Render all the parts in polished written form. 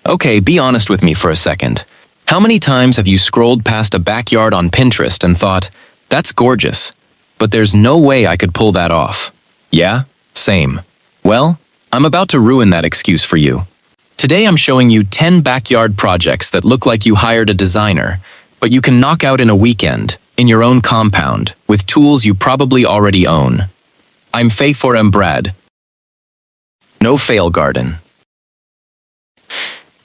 Okay, be honest with me for a second. How many times have you scrolled past a backyard on Pinterest and thought, that's gorgeous, but there's no way I could pull that off? Yeah? Same. Well, I'm about to ruin that excuse for you. Today I'm showing you 10 backyard projects that look like you hired a designer, but you can knock out in a weekend, in your own compound, with tools you probably already own. I'm Faye Brad. No fail garden.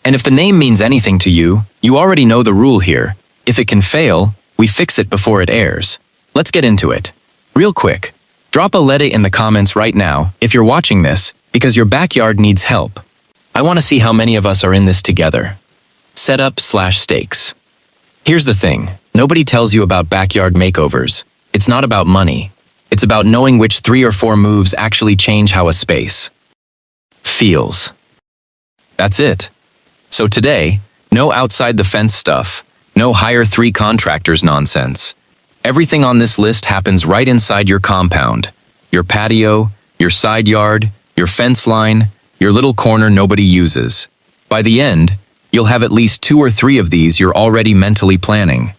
And if the name means anything to you, you already know the rule here. If it can fail, we fix it before it airs. Let's get into it. Real quick, drop a letter in the comments right now if you're watching this because your backyard needs help. I want to see how many of us are in this together. Setup/stakes. Here's the thing, nobody tells you about backyard makeovers. It's not about money. It's about knowing which 3 or 4 moves actually change how a space feels. That's it. So today, no outside the fence stuff, no hire 3 contractors nonsense. Everything on this list happens right inside your compound. Your patio, your side yard, your fence line, your little corner nobody uses. By the end, you'll have at least 2 or 3 of these you're already mentally planning.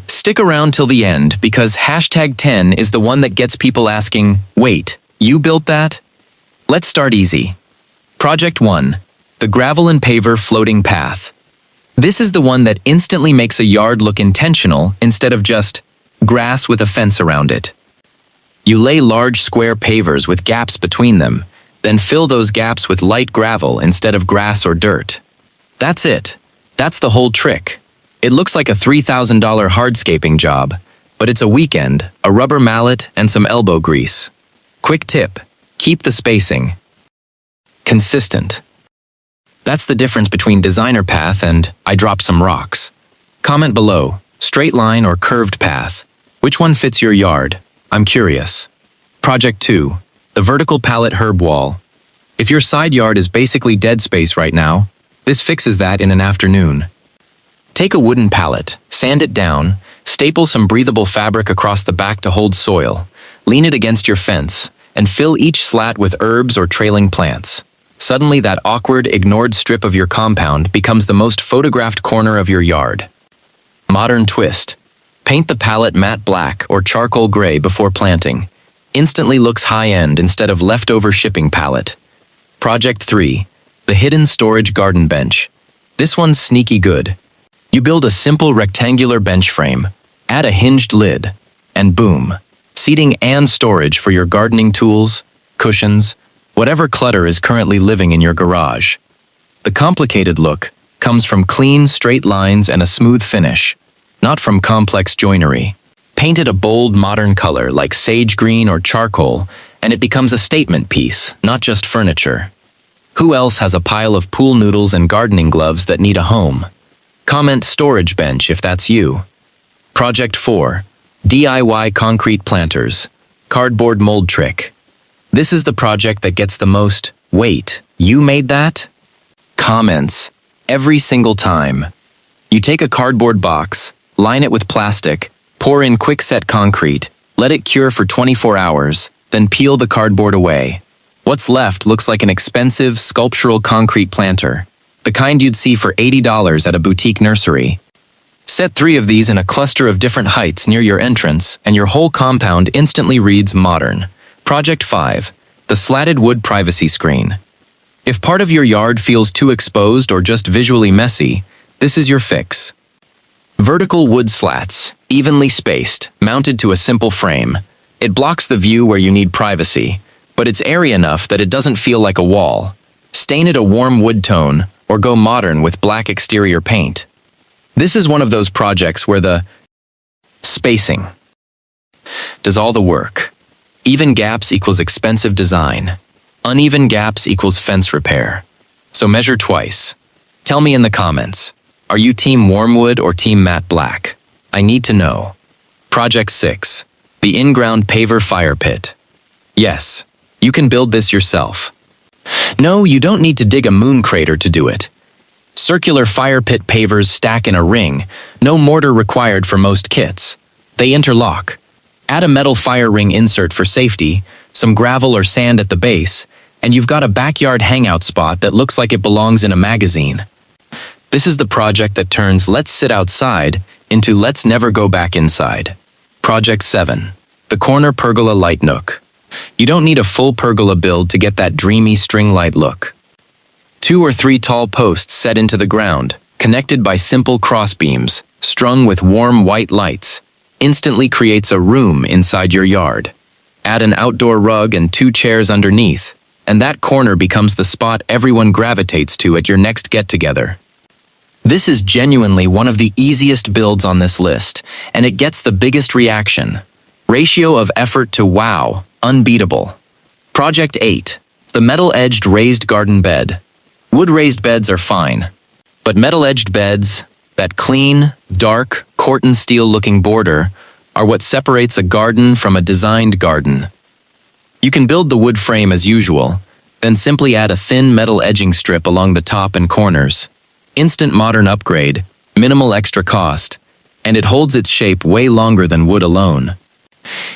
Stick around till the end because #10 is the one that gets people asking, wait, you built that? Let's start easy. Project 1. The gravel-and-paver floating path. This is the one that instantly makes a yard look intentional instead of just grass with a fence around it. You lay large square pavers with gaps between them, then fill those gaps with light gravel instead of grass or dirt. That's it. That's the whole trick. It looks like a $3,000 hardscaping job, but it's a weekend, a rubber mallet, and some elbow grease. Quick tip, keep the spacing consistent. That's the difference between designer path and I dropped some rocks. Comment below, straight line or curved path. Which one fits your yard? I'm curious. Project 2. The vertical pallet herb wall. If your side yard is basically dead space right now, this fixes that in an afternoon. Take a wooden pallet, sand it down, staple some breathable fabric across the back to hold soil, lean it against your fence, and fill each slat with herbs or trailing plants. Suddenly that awkward, ignored strip of your compound becomes the most photographed corner of your yard. Modern twist. Paint the pallet matte black or charcoal gray before planting. Instantly looks high-end instead of leftover shipping pallet. Project 3. The hidden storage garden bench. This one's sneaky good. You build a simple rectangular bench frame, add a hinged lid, and boom, seating and storage for your gardening tools, cushions, whatever clutter is currently living in your garage. The complicated look comes from clean, straight lines and a smooth finish, not from complex joinery. Paint it a bold, modern color like sage green or charcoal, and it becomes a statement piece, not just furniture. Who else has a pile of pool noodles and gardening gloves that need a home? Comment storage bench if that's you. Project 4. DIY concrete planters. Cardboard mold trick. This is the project that gets the most, wait, you made that? Comments. Every single time. You take a cardboard box, line it with plastic, pour in quick-set concrete, let it cure for 24 hours, then peel the cardboard away. What's left looks like an expensive, sculptural concrete planter, the kind you'd see for $80 at a boutique nursery. Set 3 of these in a cluster of different heights near your entrance, and your whole compound instantly reads modern. Project 5. The slatted wood privacy screen. If part of your yard feels too exposed or just visually messy, this is your fix. Vertical wood slats, evenly spaced, mounted to a simple frame. It blocks the view where you need privacy, but it's airy enough that it doesn't feel like a wall. Stain it a warm wood tone, or go modern with black exterior paint. This is one of those projects where the spacing does all the work. Even gaps equals expensive design. Uneven gaps equals fence repair. So measure twice. Tell me in the comments, are you team warm wood or team matte black? I need to know. Project 6. The in-ground paver fire pit. Yes, you can build this yourself. No, you don't need to dig a moon crater to do it. Circular fire pit pavers stack in a ring, no mortar required for most kits. They interlock. Add a metal fire ring insert for safety, some gravel or sand at the base, and you've got a backyard hangout spot that looks like it belongs in a magazine. This is the project that turns "let's sit outside" into "let's never go back inside." Project 7. The Corner Pergola Light Nook. You don't need a full pergola build to get that dreamy string light look. 2 or 3 tall posts set into the ground, connected by simple crossbeams, strung with warm white lights, instantly creates a room inside your yard. Add an outdoor rug and 2 chairs underneath, and that corner becomes the spot everyone gravitates to at your next get-together. This is genuinely one of the easiest builds on this list, and it gets the biggest reaction. Ratio of effort to wow, unbeatable. Project 8. The Metal-Edged Raised Garden Bed. Wood raised beds are fine, but metal-edged beds, that clean, dark, corten steel-looking border, are what separates a garden from a designed garden. You can build the wood frame as usual, then simply add a thin metal edging strip along the top and corners. Instant modern upgrade, minimal extra cost, and it holds its shape way longer than wood alone.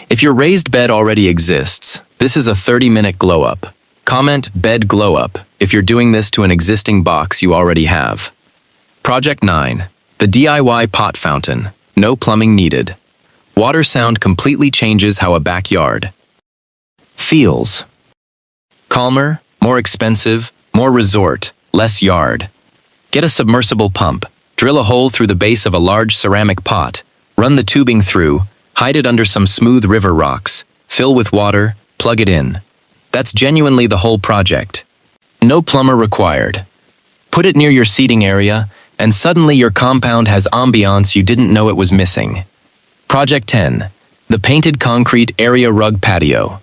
If your raised bed already exists, this is a 30-minute glow-up. Comment "bed glow-up" if you're doing this to an existing box you already have. Project 9. The DIY Pot Fountain. No plumbing needed. Water sound completely changes how a backyard feels. Calmer, more expensive, more resort, less yard. Get a submersible pump, drill a hole through the base of a large ceramic pot, run the tubing through, hide it under some smooth river rocks, fill with water, plug it in. That's genuinely the whole project. No plumber required. Put it near your seating area, and suddenly your compound has ambiance you didn't know it was missing. Project 10. The Painted Concrete Area Rug Patio.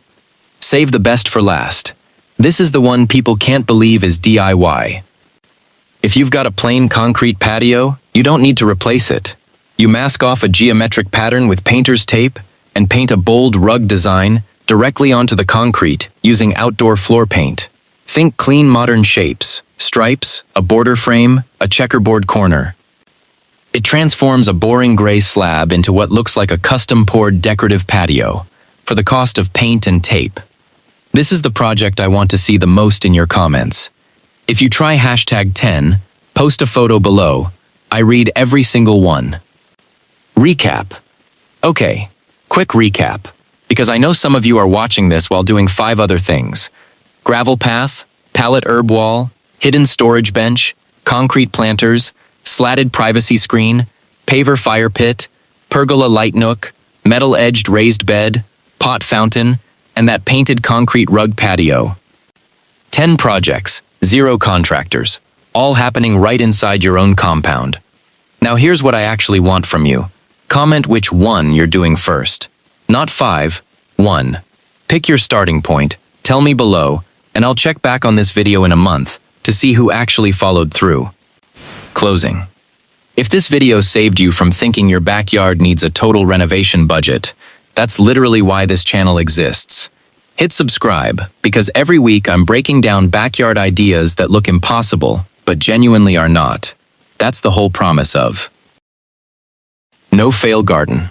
Save the best for last. This is the one people can't believe is DIY. If you've got a plain concrete patio, you don't need to replace it. You mask off a geometric pattern with painter's tape and paint a bold rug design directly onto the concrete using outdoor floor paint. Think clean modern shapes, stripes, a border frame, a checkerboard corner. It transforms a boring gray slab into what looks like a custom-poured decorative patio, for the cost of paint and tape. This is the project I want to see the most in your comments. If you try #10, post a photo below. I read every single one. Recap. Okay, quick recap, because I know some of you are watching this while doing 5 other things. Gravel path, pallet herb wall, hidden storage bench, concrete planters, slatted privacy screen, paver fire pit, pergola light nook, metal-edged raised bed, pot fountain, and that painted concrete rug patio. 10 projects, 0 contractors, all happening right inside your own compound. Now here's what I actually want from you. Comment which one you're doing first. Not 5, 1. Pick your starting point, tell me below, and I'll check back on this video in a month to see who actually followed through. Closing. If this video saved you from thinking your backyard needs a total renovation budget, that's literally why this channel exists. Hit subscribe, because every week I'm breaking down backyard ideas that look impossible, but genuinely are not. That's the whole promise of No Fail Garden.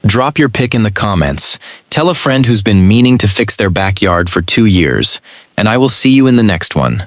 Drop your pick in the comments. Tell a friend who's been meaning to fix their backyard for 2 years, and I will see you in the next one.